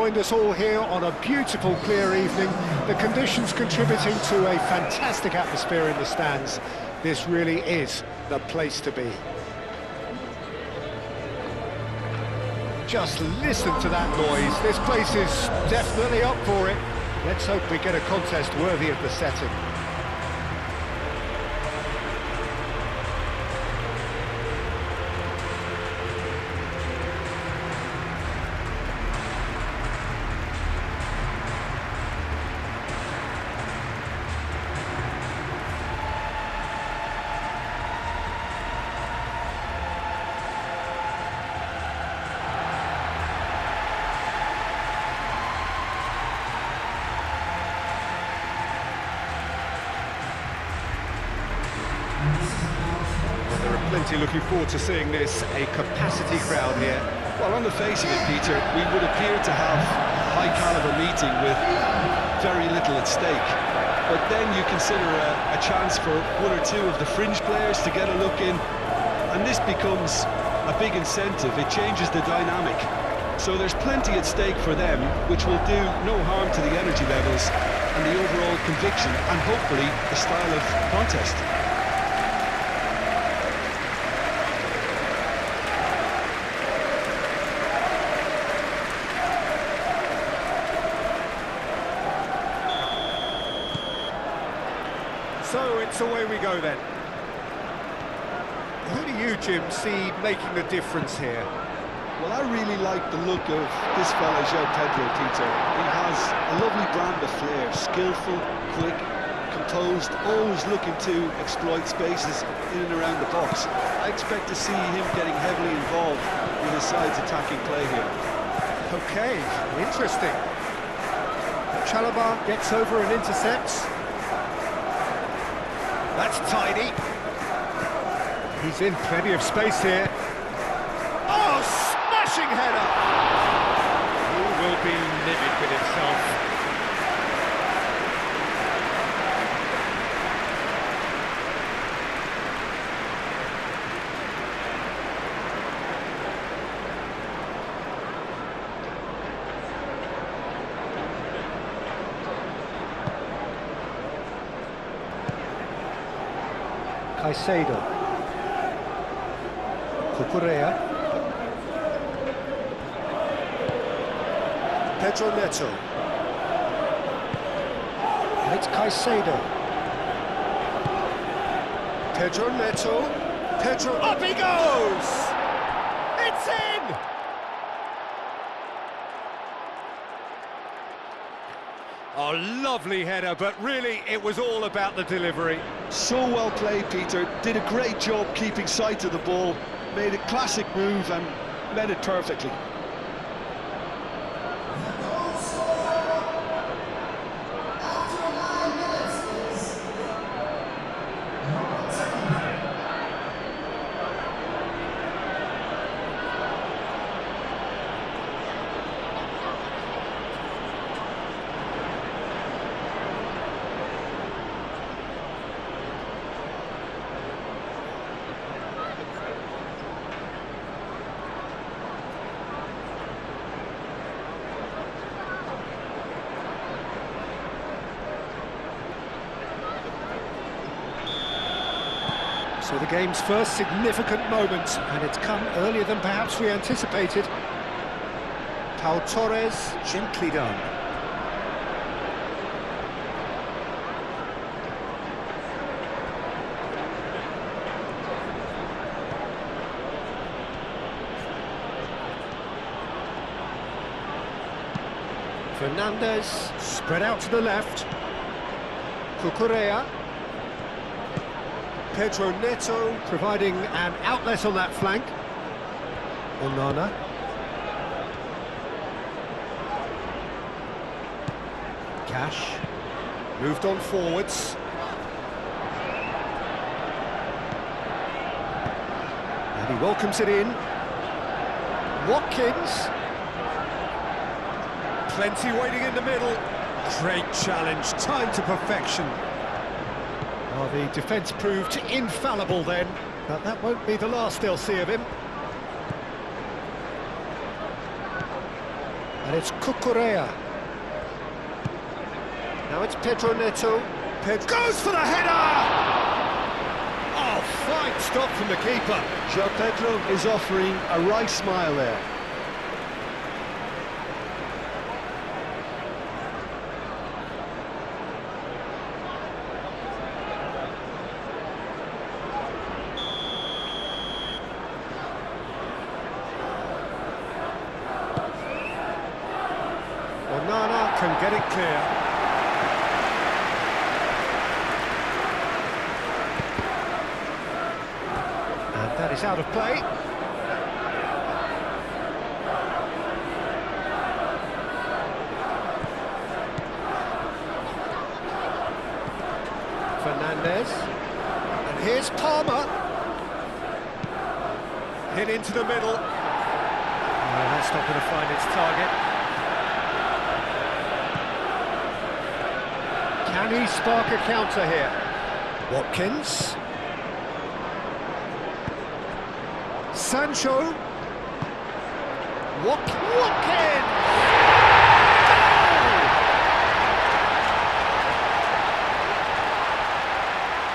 joined us all here on a beautiful, clear evening. The conditions contributing to a fantastic atmosphere in the stands. This really is the place to be. Just listen to that noise. This place is definitely up for it. Let's hope we get a contest worthy of the setting. Plenty looking forward to seeing this, a capacity crowd here. Well, on the face of it, Peter, we would appear to have a high-caliber meeting with very little at stake. But then you consider a chance for one or two of the fringe players to get a look in, and this becomes a big incentive. It changes the dynamic. So there's plenty at stake for them, which will do no harm to the energy levels and the overall conviction, and hopefully the style of contest. So it's away we go then. Who do you, Jim, see making the difference here? Well, I really like the look of this fella, João Pedro, Peter. He has a lovely brand of flair, skillful, quick, composed, always looking to exploit spaces in and around the box. I expect to see him getting heavily involved in his side's attacking play here. Okay, interesting. Chalobah gets over and intercepts. That's tidy. He's in plenty of space here. Oh, smashing header! He will be livid with himself. Caicedo, Cucurella, Pedro Neto, it's Caicedo, Pedro Neto, up he goes! It's in! Oh, lovely header, but really it was all about the delivery. So well played, Peter. Did a great job keeping sight of the ball, made a classic move and met it perfectly. So the game's first significant moment, and it's come earlier than perhaps we anticipated. Pau Torres, gently done. Fernandez, spread out to the left. Cucurella. Pedro Neto providing an outlet on that flank. Onana. Cash. Moved on forwards. And he welcomes it in. Watkins. Plenty waiting in the middle. Great challenge, time to perfection. Well, the defence proved infallible then, but that won't be the last they'll see of him. And it's Cucurella. Now it's Pedro Neto. Goes for the header! Oh, fine stop from the keeper. João Pedro is offering a right smile there. Onana can get it clear. And that is out of play. Fernandez. And here's Palmer. Hit into the middle. No, that's not going to find its target. Can he spark a counter here? Watkins. Sancho. Watkins!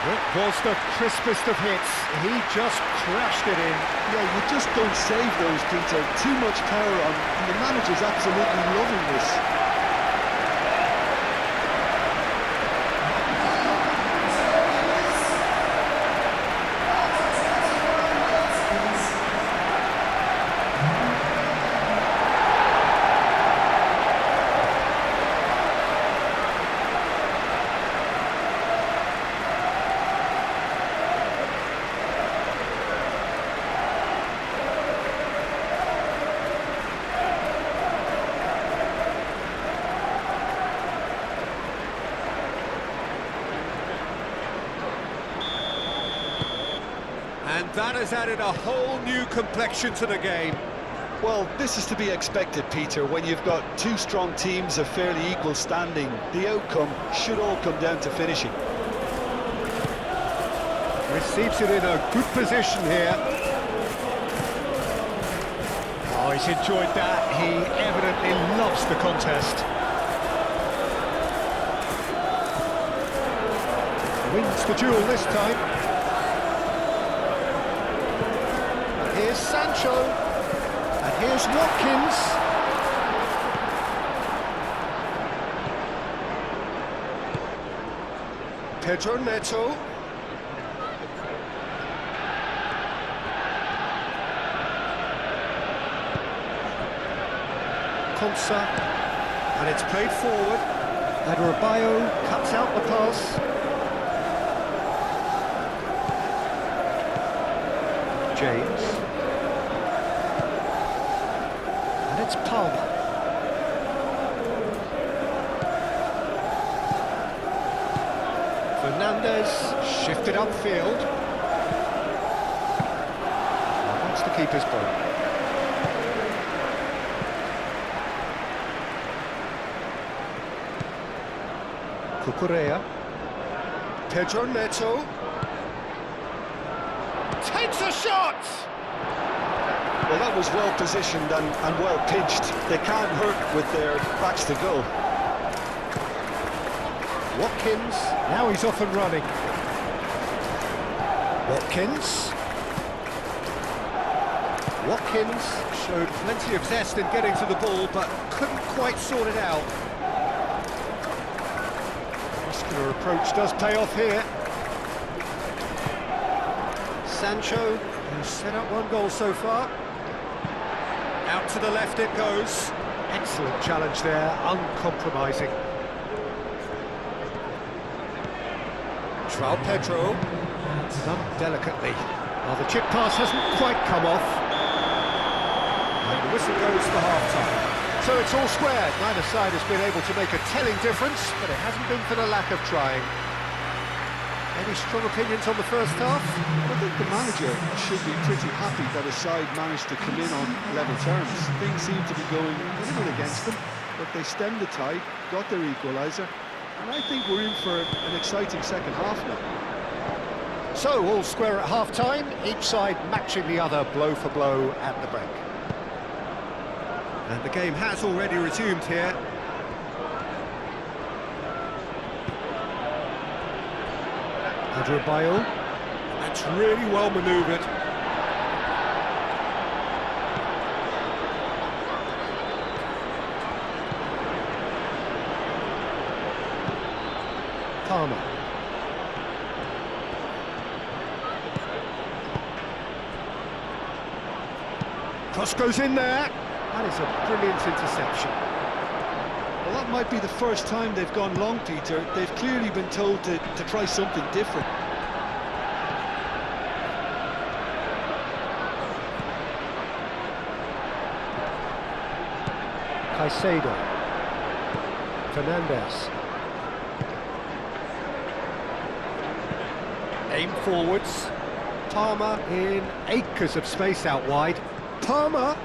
It was the crispest of hits. He just crashed it in. Yeah, you just don't save those, Peter. Too much power on, and the manager's absolutely loving this. And that has added a whole new complexion to the game. Well, this is to be expected, Peter, when you've got two strong teams of fairly equal standing. The outcome should all come down to finishing. Receives it in a good position here. Oh, he's enjoyed that. He evidently loves the contest. Wins the duel this time. Here's Sancho, and here's Watkins. Pedro Neto. Konsa, and it's played forward. Adebayo cuts out the pass. James. And it's Palmer. Fernandez shifted upfield. And that's the keeper's ball. Cucurella. Pedro Neto. Takes a shot! Well, that was well positioned and well pitched. They can't hurt with their backs to goal. Watkins, now he's off and running. Watkins showed plenty of zest in getting to the ball, but couldn't quite sort it out. Muscular approach does pay off here. Sancho, who's set up one goal so far. Out to the left it goes. Excellent challenge there, uncompromising. João Pedro, done delicately. Well, the chip pass hasn't quite come off. And the whistle goes for half-time. So it's all squared. Neither side has been able to make a telling difference, but it hasn't been for the lack of trying. Any strong opinions on the first half? I think the manager should be pretty happy that his side managed to come in on level terms. Things seem to be going a little bit against them, but they stemmed the tide, got their equaliser, and I think we're in for an exciting second half now. So, all square at half-time, each side matching the other blow for blow at the break. And the game has already resumed here. Adrabayo. That's really well manoeuvred. Palmer. Cross goes in there. That is a brilliant interception. Well, that might be the first time they've gone long, Peter. They've clearly been told to try something different. Caicedo. Fernandes. Aim forwards. Palmer in acres of space out wide. Palmer.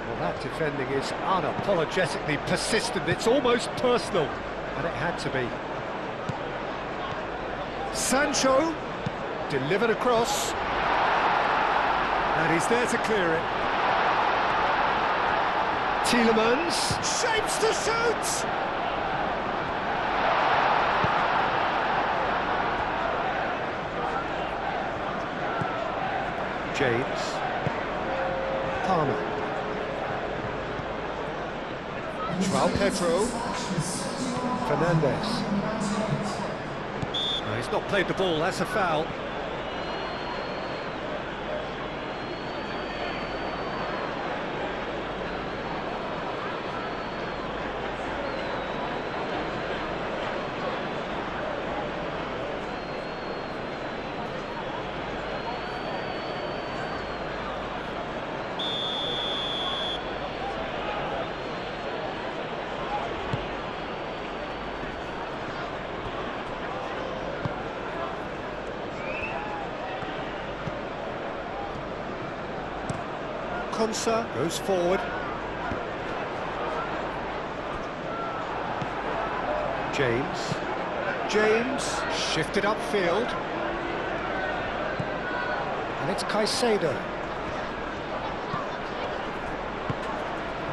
Well, that defending is unapologetically persistent. It's almost personal, and it had to be. Sancho delivered across, and he's there to clear it. Tielemans shapes to shoot. James. Palmer. João Pedro. Fernandes. No, he's not played the ball, that's a foul. Konsa goes forward. James shifted upfield. And it's Caicedo.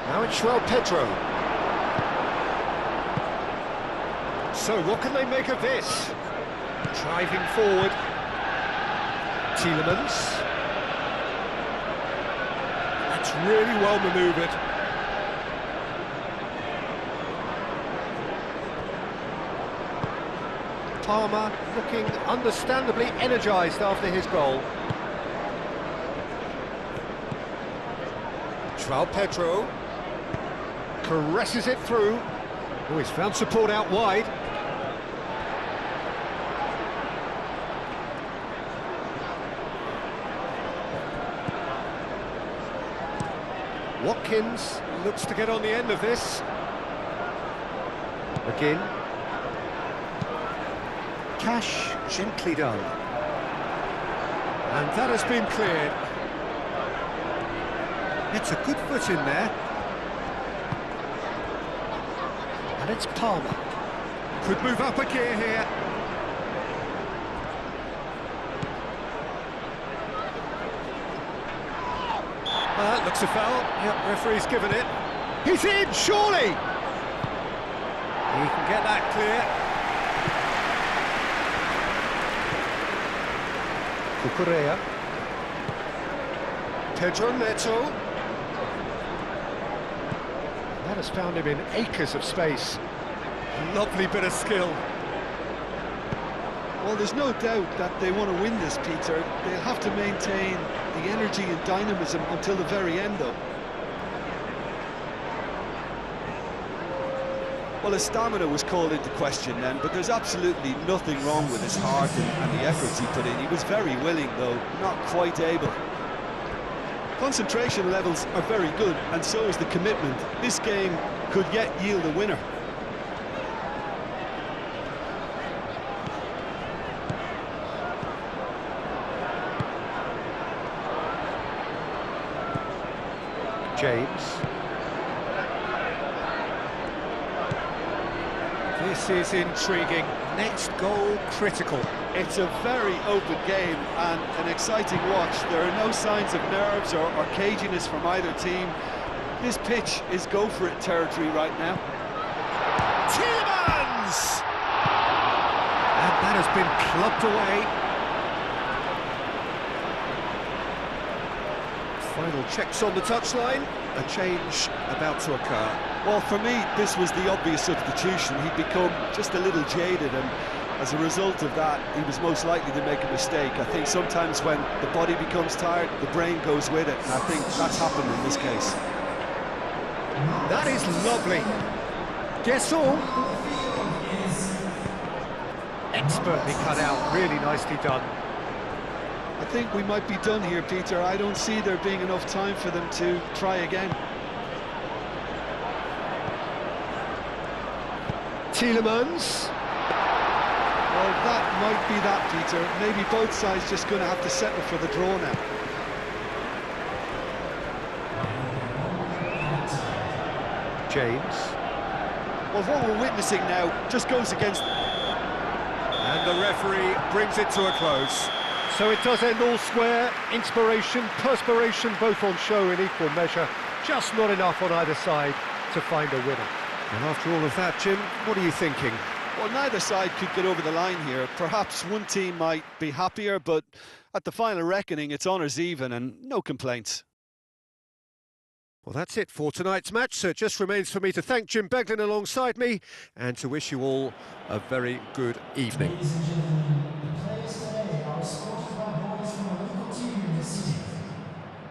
Now it's João Pedro. So what can they make of this? Driving forward. Tielemans. That's really well manoeuvred. Palmer looking understandably energised after his goal. João Pedro caresses it through. Oh, he's found support out wide. Watkins looks to get on the end of this. McGinn. Cash gently done. And that has been cleared. It's a good foot in there. And it's Palmer. Could move up a gear here. That looks a foul. Yep, referee's given it. He's in, surely! He can get that clear. Cucurella. Pedro Neto. That has found him in acres of space. Lovely bit of skill. Well, there's no doubt that they want to win this, Peter. They'll have to maintain the energy and dynamism until the very end, though. Well, his stamina was called into question then, but there's absolutely nothing wrong with his heart and the efforts he put in. He was very willing, though, not quite able. Concentration levels are very good, and so is the commitment. This game could yet yield a winner. James. This is intriguing. Next goal critical. It's a very open game and an exciting watch. There are no signs of nerves or caginess from either team. This pitch is go-for-it territory right now. Tielemans! And that has been clubbed away. Final checks on the touchline. A change about to occur. Well, for me, this was the obvious substitution. He'd become just a little jaded, and as a result of that, he was most likely to make a mistake. I think sometimes when the body becomes tired, the brain goes with it, and I think that's happened in this case. That is lovely. Guess all. Expertly cut out, really nicely done. I think we might be done here, Peter. I don't see there being enough time for them to try again. Tielemans. Well, that might be that, Peter. Maybe both sides just going to have to settle for the draw now. James. Well, what we're witnessing now just goes against... And the referee brings it to a close. So it does end all square. Inspiration, perspiration, both on show in equal measure. Just not enough on either side to find a winner. And after all of that, Jim, what are you thinking? Well, neither side could get over the line here. Perhaps one team might be happier, but at the final reckoning, it's honours even and no complaints. Well, that's it for tonight's match, so it just remains for me to thank Jim Beglin alongside me and to wish you all a very good evening.